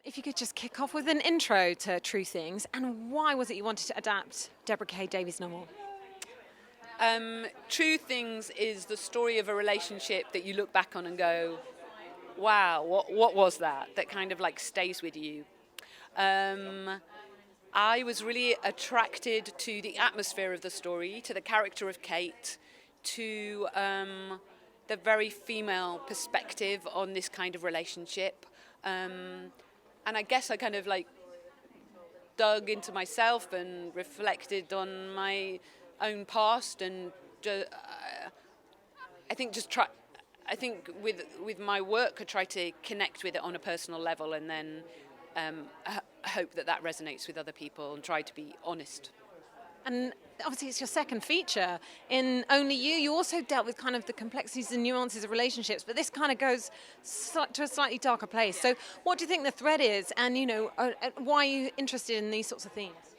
If you could just kick off with an intro to True Things, and why was it you wanted to adapt Deborah K. Davies' novel? True Things is the story of a relationship that you look back on and go, wow, what was that? That kind of like stays with you. I was really attracted to the atmosphere of the story, to the character of Kate, to the very female perspective on this kind of relationship. And I guess I kind of like dug into myself and reflected on my own past, and I think with my work I try to connect with it on a personal level, and then hope that resonates with other people, and try to be honest. And obviously it's your second feature. In Only You also dealt with kind of the complexities and nuances of relationships, but this kind of goes to a slightly darker place. So what do you think the thread is, and why are you interested in these sorts of themes?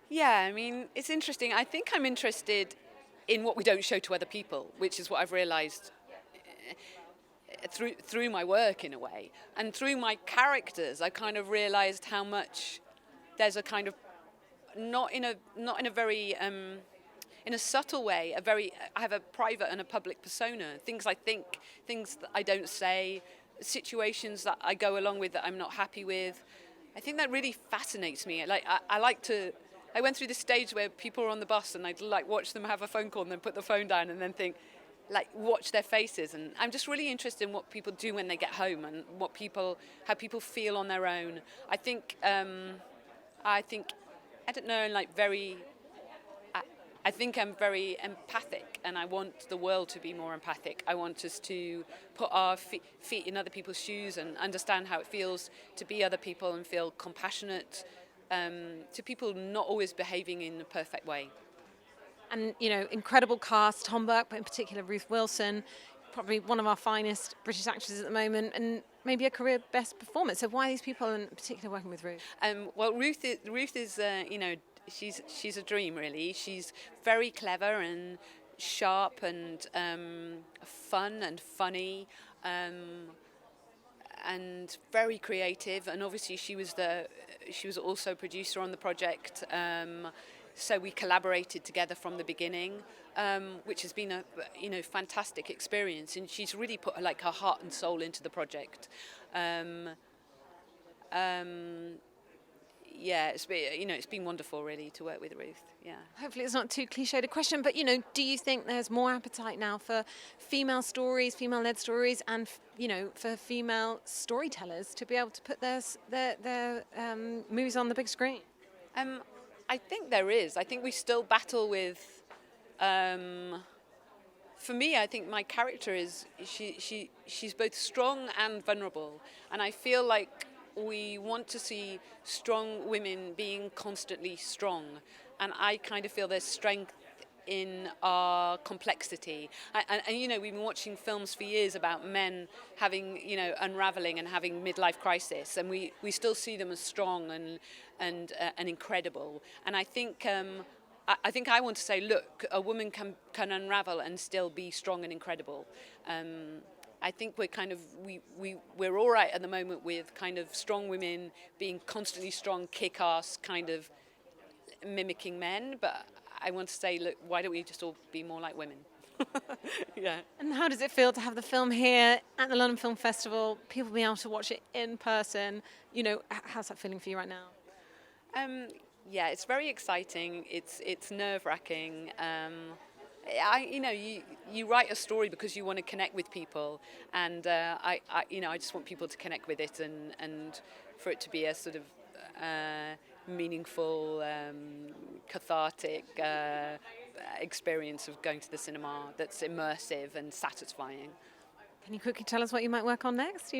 Yeah, I mean, it's interesting. I think I'm interested in what we don't show to other people, which is what I've realised through my work in a way. And through my characters, I kind of realised how much there's a kind of, not in a very in a subtle way, I have a private and a public persona. Things I think, things that I don't say, situations that I go along with that I'm not happy with. I think that really fascinates me. I went through this stage where people were on the bus and I'd like watch them have a phone call and then put the phone down and then think, like, watch their faces. And I'm just really interested in what people do when they get home, and how people feel on their own. I think I don't know, I think I'm very empathic, and I want the world to be more empathic. I want us to put our feet in other people's shoes and understand how it feels to be other people and feel compassionate to people not always behaving in a perfect way. And, incredible cast, Tom Burke, but in particular Ruth Wilson, probably one of our finest British actresses at the moment, and maybe a career best performance. So why are these people in particular working with Ruth? Well, Ruth is she's a dream, really. She's very clever and sharp and fun and funny, and very creative. And obviously, she was also producer on the project. So we collaborated together from the beginning, which has been a fantastic experience. And she's really put her heart and soul into the project. Yeah, it's been wonderful really to work with Ruth. Yeah. Hopefully it's not too cliched a question, but do you think there's more appetite now for female stories, female-led stories, and for female storytellers to be able to put their movies on the big screen? I think there is. I think we still battle with. For me, I think my character is she's both strong and vulnerable, and I feel like we want to see strong women being constantly strong, and I kind of feel there's strength in our complexity. And we've been watching films for years about men having, unraveling and having midlife crisis, and we still see them as strong and incredible. And I think I want to say, look, a woman can unravel and still be strong and incredible. I think we're all right at the moment with kind of strong women being constantly strong, kick-ass, kind of mimicking men. But I want to say, look, why don't we just all be more like women? Yeah. And how does it feel to have the film here at the London Film Festival? People being able to watch it in person. How's that feeling for you right now? Yeah, it's very exciting. It's nerve-wracking. You write a story because you want to connect with people, and I just want people to connect with it, and for it to be a sort of meaningful, cathartic experience of going to the cinema that's immersive and satisfying. Can you quickly tell us what you might work on next?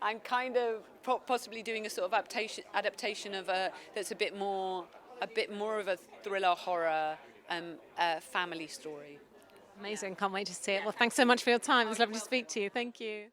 I'm kind of possibly doing a sort of adaptation of that's a bit more of a thriller horror family story. Amazing, can't wait to see it. Well, thanks so much for your time. It was lovely to speak to you. Thank you.